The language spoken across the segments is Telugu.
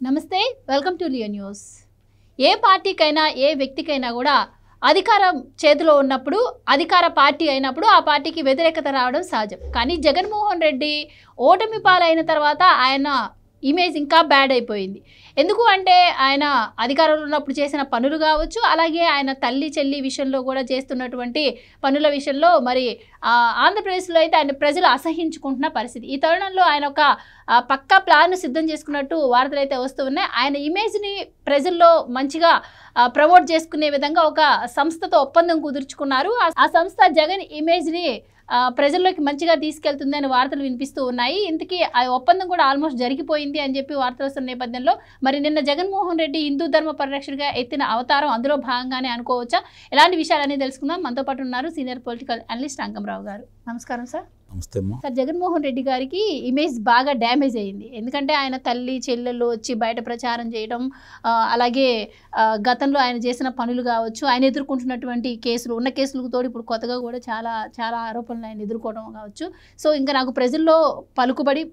నమస్తే, వెల్కమ్ టు లియో న్యూస్. ఏ పార్టీకైనా ఏ వ్యక్తికైనా కూడా అధికారం చేతిలో ఉన్నప్పుడు, అధికార పార్టీ అయినప్పుడు ఆ పార్టీకి వ్యతిరేకత రావడం సహజం. కానీ జగన్మోహన్ రెడ్డి ఓటమి పాలైన తర్వాత ఆయన ఇమేజ్ ఇంకా బ్యాడ్ అయిపోయింది. ఎందుకు అంటే ఆయన అధికారంలో ఉన్నప్పుడు చేసిన పనులు కావచ్చు, అలాగే ఆయన తల్లి చెల్లి విషయంలో కూడా చేస్తున్నటువంటి పనుల విషయంలో మరి ఆంధ్రప్రదేశ్లో అయితే ఆయన ప్రజలు అసహించుకుంటున్న పరిస్థితి. ఈ తరుణంలో ఆయన ఒక పక్కా ప్లాన్ సిద్ధం చేసుకున్నట్టు వార్తలు అయితే వస్తూ ఉన్నాయి. ఆయన ఇమేజ్ని ప్రజల్లో మంచిగా ప్రమోట్ చేసుకునే విధంగా ఒక సంస్థతో ఒప్పందం కుదుర్చుకున్నారు. ఆ సంస్థ జగన్ ఇమేజ్ని ప్రజల్లోకి మంచిగా తీసుకెళ్తుందని వార్తలు వినిపిస్తూ ఉన్నాయి. ఇంతకీ ఆ ఒప్పందం కూడా ఆల్మోస్ట్ జరిగిపోయింది అని చెప్పి వార్తలు వస్తున్న నేపథ్యంలో మరి నిన్న జగన్మోహన్ రెడ్డి హిందూ ధర్మ పరిరక్షణగా ఎత్తిన అవతారం అందులో భాగంగానే అనుకోవచ్చా? ఎలాంటి విషయాలన్నీ తెలుసుకుందాం. మనతో పాటు ఉన్నారు సీనియర్ పొలిటికల్ అనలిస్ట్ అంగంరావు గారు. నమస్కారం సార్. నమస్తే సార్, జగన్మోహన్ రెడ్డి గారికి ఇమేజ్ బాగా డ్యామేజ్ అయ్యింది. ఎందుకంటే ఆయన తల్లి చెల్లెళ్ళు వచ్చి బయట ప్రచారం చేయడం, అలాగే గతంలో ఆయన చేసిన పనులు కావచ్చు, ఆయన ఎదుర్కొంటున్నటువంటి కేసులు, ఉన్న కేసులకు తోడు ఇప్పుడు కొత్తగా కూడా చాలా ఆరోపణలు ఆయన ఎదుర్కోవడం కావచ్చు. సో ఇంకా నాకు ప్రజల్లో పలుకుబడి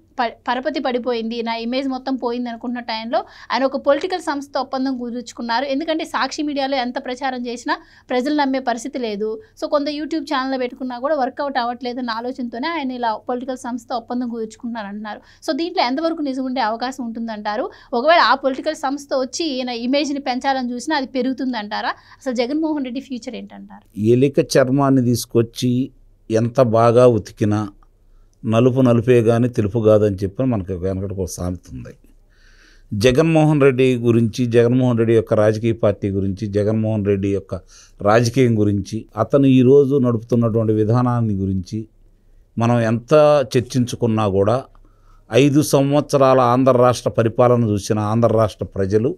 పరపతి పడిపోయింది, నా ఇమేజ్ మొత్తం పోయింది అనుకుంటున్న టైంలో ఆయన ఒక పొలిటికల్ సంస్థ ఒప్పందం కుదుర్చుకున్నారు. ఎందుకంటే సాక్షి మీడియాలో ఎంత ప్రచారం చేసినా ప్రజలు నమ్మే పరిస్థితి లేదు. సో కొంత యూట్యూబ్ ఛానల్ పెట్టుకున్నా కూడా వర్కౌట్ అవ్వట్లేదు అన్న ఆలోచనతోనే ఆయన ఇలా పొలిటికల్ సంస్థ ఒప్పందం కుదుర్చుకుంటున్నారు అంటున్నారు. సో దీంట్లో ఎంతవరకు నిజం ఉండే అవకాశం ఉంటుందంటారు? ఒకవేళ ఆ పొలిటికల్ సంస్థ వచ్చి ఈయన ఇమేజ్ని పెంచాలని చూసినా అది పెరుగుతుందంటారా? అసలు జగన్మోహన్ రెడ్డి ఫ్యూచర్ ఏంటంటారు? ఎలిక చర్మాన్ని తీసుకొచ్చి ఎంత బాగా ఉతికినా నలుపు నలుపే కానీ తెలుపు కాదని చెప్పి మనకు వెనకటికి ఒక సామెత ఉంది. జగన్మోహన్ రెడ్డి గురించి, జగన్మోహన్ రెడ్డి యొక్క రాజకీయ పార్టీ గురించి, జగన్మోహన్ రెడ్డి యొక్క రాజకీయం గురించి, అతను ఈరోజు నడుపుతున్నటువంటి విధానాన్ని గురించి మనం ఎంత చర్చించుకున్నా కూడా 5 సంవత్సరాల ఆంధ్ర రాష్ట్ర పరిపాలన చూసిన ఆంధ్ర రాష్ట్ర ప్రజలు,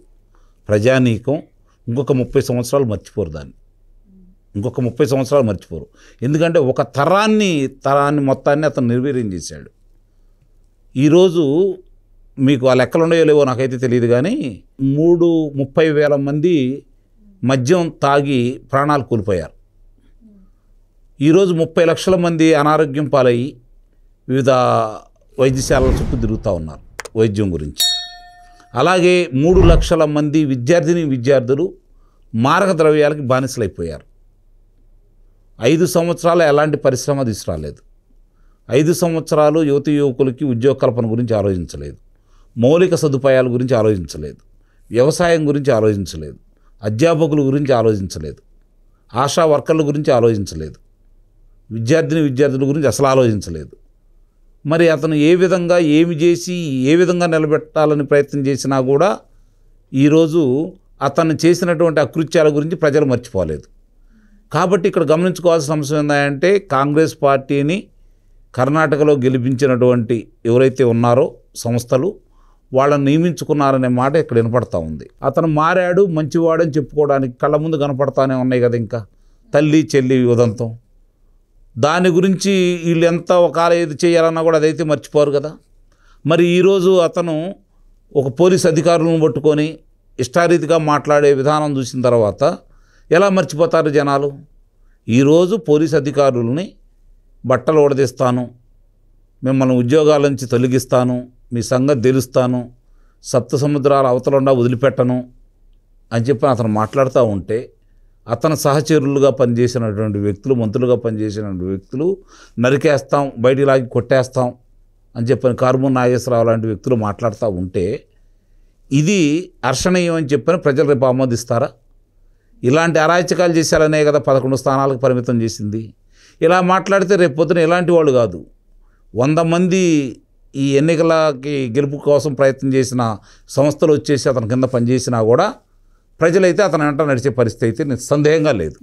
ప్రజానీకం ఇంకొక 30 సంవత్సరాలు మర్చిపోరు. దాన్ని ఇంకొక 30 సంవత్సరాలు మర్చిపోరు. ఎందుకంటే ఒక తరాన్ని మొత్తాన్ని అతను నిర్వీర్యం చేశాడు. ఈరోజు మీకు ఆ లెక్కలు ఉన్నాయో లేవో నాకైతే తెలియదు, కానీ 30,000 మంది మద్యం తాగి ప్రాణాలు కోల్పోయారు. ఈరోజు 30 లక్షల మంది అనారోగ్యం పాలయ్యి వివిధ వైద్యశాలల చుట్టూ తిరుగుతూ ఉన్నారు వైద్యం గురించి. అలాగే 3 లక్షల మంది విద్యార్థులు మారక ద్రవ్యాలకి బానిసలైపోయారు. 5 సంవత్సరాలు ఎలాంటి పరిశ్రమ తీసుకురాలేదు. 5 సంవత్సరాలు యువకులకి ఉద్యోగ కల్పన గురించి ఆలోచించలేదు, మౌలిక సదుపాయాల గురించి ఆలోచించలేదు, వ్యవసాయం గురించి ఆలోచించలేదు, అధ్యాపకుల గురించి ఆలోచించలేదు, ఆశా వర్కర్ల గురించి ఆలోచించలేదు, విద్యార్థుల గురించి అసలు ఆలోచించలేదు. మరి అతను ఏ విధంగా ఏమి చేసి ఏ విధంగా నిలబెట్టాలని ప్రయత్నం చేసినా కూడా ఈరోజు అతను చేసినటువంటి అకృత్యాల గురించి ప్రజలు మర్చిపోలేదు. కాబట్టి ఇక్కడ గమనించుకోవాల్సిన అంశం ఏంటంటే, కాంగ్రెస్ పార్టీని కర్ణాటకలో గెలిపించినటువంటి ఎవరైతే ఉన్నారో సంస్థలు వాళ్ళని నియమించుకున్నారనే మాట ఇక్కడ వినపడతా ఉంది. అతను మారాడు, మంచివాడని చెప్పుకోవడానికి కళ్ళ ముందు కనపడతానే ఉన్నాయి కదా. ఇంకా తల్లి చెల్లి ఉదంతం, దాని గురించి వీళ్ళు ఎంత ఒకవేళ ఏది చేయాలన్నా కూడా అదైతే మర్చిపోరు కదా. మరి ఈరోజు అతను ఒక పోలీస్ అధికారులను పట్టుకొని ఇష్టారీతిగా మాట్లాడే విధానం చూసిన తర్వాత ఎలా మర్చిపోతారు జనాలు? ఈరోజు పోలీస్ అధికారులని బట్టలు ఓడదీస్తాను, మిమ్మల్ని ఉద్యోగాల నుంచి తొలగిస్తాను, మీ సంగతి తెలుస్తాను, సప్త సముద్రాల అవతలండా వదిలిపెట్టను అని చెప్పి అతను మాట్లాడుతూ ఉంటే, అతను సహచరులుగా పనిచేసినటువంటి వ్యక్తులు, మంత్రులుగా పనిచేసినటువంటి వ్యక్తులు నరికేస్తాం, బయటికి లాగి కొట్టేస్తాం అని చెప్పని కార్మూర్ నాగేశ్వరరావు లాంటి వ్యక్తులు మాట్లాడుతూ ఉంటే, ఇది హర్షణీయం అని చెప్పని ప్రజలు రేపు ఆమోదిస్తారా? ఇలాంటి అరాచకాలు చేశారనే కదా 11 స్థానాలకు పరిమితం చేసింది. ఇలా మాట్లాడితే రేపు పొద్దున ఇలాంటి వాళ్ళు కాదు, 100 మంది ఈ ఎన్నికలకి గెలుపు కోసం ప్రయత్నం చేసిన సంస్థలు వచ్చేసి అతని కింద పనిచేసినా కూడా ప్రజలైతే అతను వెంట నడిచే పరిస్థితి అయితే నిస్సందేహంగా లేదు.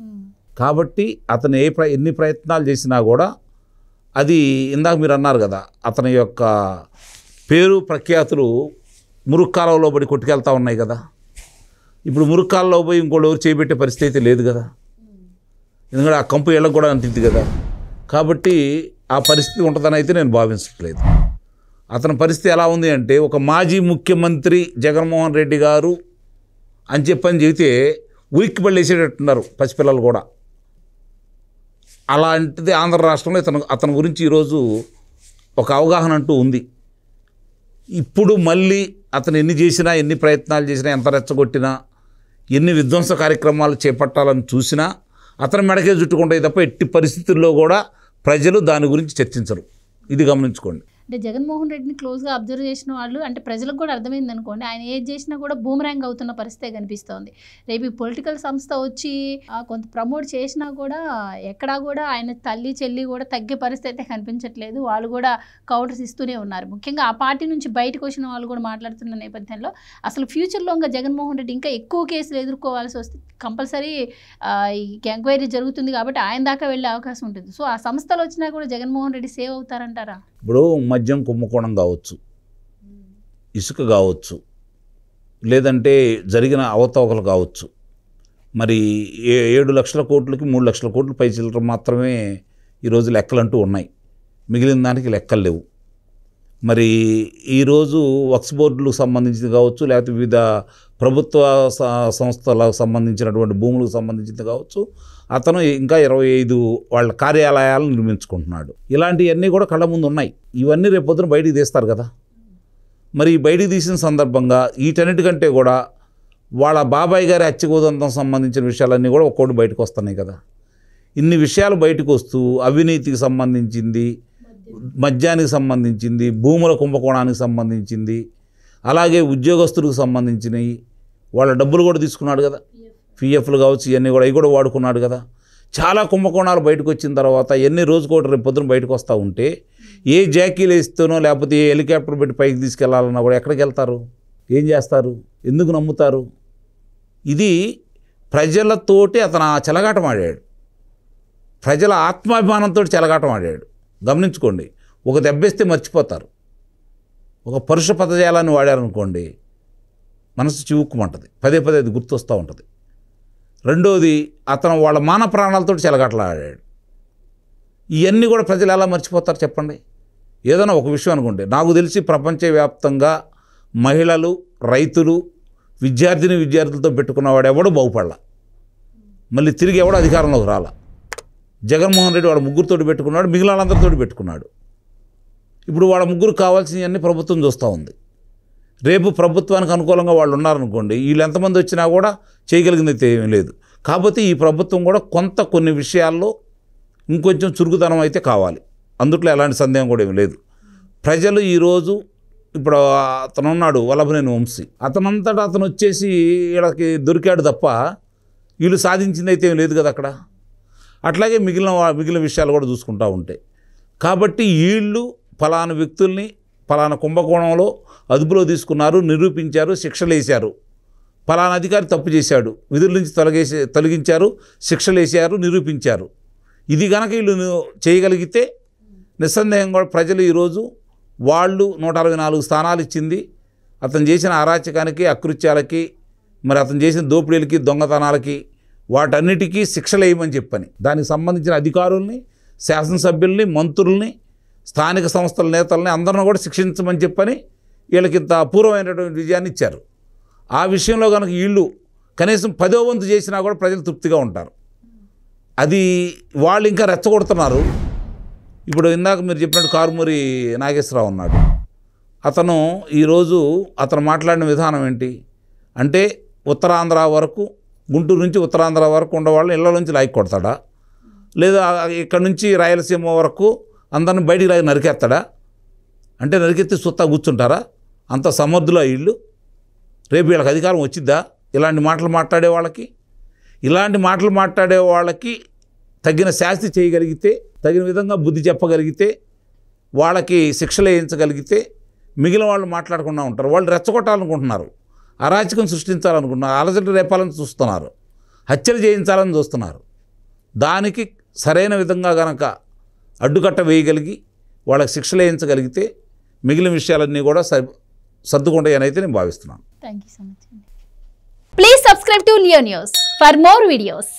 కాబట్టి అతను ఎన్ని ప్రయత్నాలు చేసినా కూడా అది ఇందాక మీరు అన్నారు కదా, అతని యొక్క పేరు ప్రఖ్యాతులు మురుక్కాలలో పడి కొట్టుకెళ్తూ ఉన్నాయి కదా. ఇప్పుడు మురుక్కాలలో పోయి ఇంకోళ్ళు ఎవరు చేపెట్టే పరిస్థితి అయితే లేదు కదా, ఎందుకంటే ఆ కంపు ఇళ్ళకు కూడా అంటింది కదా. కాబట్టి ఆ పరిస్థితి ఉంటుందని అయితే నేను భావించట్లేదు. అతని పరిస్థితి ఎలా ఉంది అంటే, ఒక మాజీ ముఖ్యమంత్రి జగన్మోహన్ రెడ్డి గారు అని చెప్పని చెబితే ఉలిక్కి పళ్ళేసేటట్టున్నారు పసిపిల్లలు కూడా. అలాంటిది ఆంధ్ర రాష్ట్రంలో అతని గురించి ఈరోజు ఒక అవగాహన అంటూ ఉంది. ఇప్పుడు మళ్ళీ అతను ఎన్ని చేసినా, ఎన్ని ప్రయత్నాలు చేసినా, ఎంత రెచ్చగొట్టినా, ఎన్ని విధ్వంస కార్యక్రమాలు చేపట్టాలని చూసినా అతని మెడకే చుట్టుకుంటాయి తప్ప ఎట్టి పరిస్థితుల్లో కూడా ప్రజలు దాని గురించి చర్చించరు. ఇది గమనించుకోండి. అంటే జగన్మోహన్ రెడ్డిని క్లోజ్గా అబ్జర్వ్ చేసిన వాళ్ళు, అంటే ప్రజలకు కూడా అర్థమైంది అనుకోండి, ఆయన ఏది చేసినా కూడా బూమరాంగ్ అవుతున్న పరిస్థితే కనిపిస్తోంది. రేపు ఈ పొలిటికల్ సంస్థ వచ్చి కొంత ప్రమోట్ చేసినా కూడా ఎక్కడా కూడా ఆయన తల్లి చెల్లి కూడా తగ్గే పరిస్థితి అయితే కనిపించట్లేదు. వాళ్ళు కూడా కౌంటర్స్ ఇస్తూనే ఉన్నారు. ముఖ్యంగా ఆ పార్టీ నుంచి బయటకు వచ్చిన వాళ్ళు కూడా మాట్లాడుతున్న నేపథ్యంలో అసలు ఫ్యూచర్లో ఇంకా జగన్మోహన్ రెడ్డి ఇంకా ఎక్కువ కేసులు ఎదుర్కోవాల్సి వస్తే కంపల్సరీ ఈ ఎంక్వైరీ జరుగుతుంది కాబట్టి ఆయన దాకా వెళ్ళే అవకాశం ఉంటుంది. సో ఆ సంస్థలు వచ్చినా కూడా జగన్మోహన్ రెడ్డి సేవ్ అవుతారంటారా? ఇప్పుడు మద్యం కుంభకోణం కావచ్చు, ఇసుక కావచ్చు, లేదంటే జరిగిన అవతవకలు కావచ్చు. మరి 7 లక్షల కోట్లకి 3 లక్షల కోట్లు పై చిల్లర మాత్రమే ఈరోజు లెక్కలంటూ ఉన్నాయి. మిగిలిన దానికి లెక్కలు లేవు. మరి ఈరోజు వక్స్ బోర్డులకు సంబంధించింది కావచ్చు, లేకపోతే వివిధ ప్రభుత్వ సంస్థలకు సంబంధించినటువంటి భూములకు సంబంధించింది కావచ్చు, అతను ఇంకా 25 వాళ్ళ కార్యాలయాలను నిర్మించుకుంటున్నాడు. ఇలాంటివన్నీ కూడా కళ్ళ ముందు ఉన్నాయి. ఇవన్నీ రేపొద్దున బయటికి తీస్తారు కదా. మరి బయటికి తీసిన సందర్భంగా వీటన్నిటికంటే కూడా వాళ్ళ బాబాయ్ గారి హత్యకు సంబంధించిన విషయాలన్నీ కూడా ఒక్కోటి బయటకు వస్తున్నాయి కదా. ఇన్ని విషయాలు బయటకు వస్తూ అవినీతికి సంబంధించింది, మద్యానికి సంబంధించింది, భూముల కుంభకోణానికి సంబంధించింది, అలాగే ఉద్యోగస్తులకు సంబంధించినవి, వాళ్ళ డబ్బులు కూడా తీసుకున్నాడు కదా, పిఎఫ్లు కావచ్చు, ఇవన్నీ కూడా అవి కూడా వాడుకున్నాడు కదా. చాలా కుంభకోణాలు బయటకు వచ్చిన తర్వాత ఎన్ని రోజుకోటి రేపు పొద్దున బయటకు వస్తూ ఉంటే ఏ జాకీలు వేస్తేనో లేకపోతే ఏ హెలికాప్టర్ పెట్టి పైకి తీసుకెళ్లాలన్నా కూడా ఎక్కడికి వెళ్తారు? ఏం చేస్తారు? ఎందుకు నమ్ముతారు? ఇది ప్రజలతోటి అతను ఆ చెలగాటం ఆడాడు. ప్రజల ఆత్మాభిమానంతో చెలగాటం ఆడాడు. గమనించుకోండి. ఒక దెబ్బేస్తే మర్చిపోతారు. ఒక పరుష పదజాలాన్ని వాడారనుకోండి, మనసు చివుక్కుమంటుంది, పదే పదే అది గుర్తొస్తూ ఉంటుంది. రెండోది, అతను వాళ్ళ మాన ప్రాణాలతో చెలగాటలు ఆడాడు. ఇవన్నీ కూడా ప్రజలు ఎలా మర్చిపోతారు చెప్పండి? ఏదైనా ఒక విషయం అనుకోండి, నాకు తెలిసి ప్రపంచవ్యాప్తంగా మహిళలు, రైతులు, విద్యార్థులతో పెట్టుకున్నవాడు ఎవడు బాగుపడలా. మళ్ళీ తిరిగి ఎవడు అధికారంలోకి రాలా. జగన్మోహన్ రెడ్డి వాళ్ళ ముగ్గురితో పెట్టుకున్నాడు, మిగిలిన వాళ్ళందరితో పెట్టుకున్నాడు. ఇప్పుడు వాళ్ళ ముగ్గురు కావాల్సినవన్నీ ప్రభుత్వం చూస్తూ ఉంది. రేపు ప్రభుత్వానికి అనుకూలంగా వాళ్ళు ఉన్నారనుకోండి, వీళ్ళు ఎంతమంది వచ్చినా కూడా చేయగలిగినది ఏమీ లేదు. కాకపోతే ఈ ప్రభుత్వం కూడా కొన్ని విషయాల్లో ఇంకొంచెం చురుకుదనం అయితే కావాలి. అందుట్లో ఎలాంటి సందేహం కూడా ఏమీ లేదు. ప్రజలు ఈరోజు ఇప్పుడు అతను ఉన్నాడు వల్లభనేని వంశీ, అతనంతటా అతను వచ్చేసి వీళ్ళకి దొరికాడు తప్ప వీళ్ళు సాధించింది అయితే ఏమీ లేదు కదా అక్కడ. అట్లాగే మిగిలిన విషయాలు కూడా చూసుకుంటూ ఉంటాయి. కాబట్టి వీళ్ళు ఫలానా వ్యక్తుల్ని ఫలానా కుంభకోణంలో అదుపులో తీసుకున్నారు, నిరూపించారు, శిక్షలు వేశారు. ఫలానా అధికారి తప్పు చేశాడు, విధుల నుంచి తొలగించారు, శిక్షలు వేశారు, నిరూపించారు. ఇది కనుక వీళ్ళు చేయగలిగితే నిస్సందేహం కూడా ప్రజలు ఈరోజు వాళ్ళు 164 స్థానాలు ఇచ్చింది అతను చేసిన అరాచకానికి, అకృత్యాలకి, మరి అతను చేసిన దోపిడీలకి, దొంగతనాలకి, వాటన్నిటికీ శిక్షలు వేయమని చెప్పని దానికి సంబంధించిన అధికారుల్ని, శాసనసభ్యుల్ని, మంత్రుల్ని, స్థానిక సంస్థల నేతల్ని అందరిని కూడా శిక్షించమని చెప్పని వీళ్ళకి ఇంత అపూర్వమైనటువంటి విజయాన్ని ఇచ్చారు. ఆ విషయంలో కనుక వీళ్ళు కనీసం 10వ వంతు చేసినా కూడా ప్రజలు తృప్తిగా ఉంటారు. అది వాళ్ళు ఇంకా రెచ్చగొడుతున్నారు. ఇప్పుడు ఇందాక మీరు చెప్పినట్టు కారుమూరి నాగేశ్వరరావు ఉన్నాడు. అతను ఈరోజు అతను మాట్లాడిన విధానం ఏంటి అంటే, ఉత్తరాంధ్ర వరకు, గుంటూరు నుంచి ఉత్తరాంధ్ర వరకు ఉండేవాళ్ళని ఇళ్ల నుంచి లాగి కొడతాడా, లేదా ఇక్కడ నుంచి రాయలసీమ వరకు అందరిని బయటికి లాగి నరికేస్తాడా? అంటే నరికెత్తి సుత్తా కూర్చుంటారా? అంత సమర్థులా వీళ్ళు? రేపు వీళ్ళకి అధికారం వచ్చిద్దా? ఇలాంటి మాటలు మాట్లాడే వాళ్ళకి, తగిన శాస్తి చేయగలిగితే, తగిన విధంగా బుద్ధి చెప్పగలిగితే, వాళ్ళకి శిక్షలు వేయించగలిగితే మిగిలిన వాళ్ళు మాట్లాడకుండా ఉంటారు. వాళ్ళు రెచ్చగొట్టాలనుకుంటున్నారు, అరాచకం సృష్టించాలనుకుంటున్నారు, అలజడి రేపాలని చూస్తున్నారు, హత్యలు చేయించాలని చూస్తున్నారు. దానికి సరైన విధంగా గనక అడ్డుకట్ట వేయగలిగి వాళ్ళకి శిక్షలు వేయించగలిగితే మిగిలిన విషయాలన్నీ కూడా సర్దుకుంటాయని అయితే నేను భావిస్తున్నాను. Thank you so much. Please subscribe to Leo news for more videos.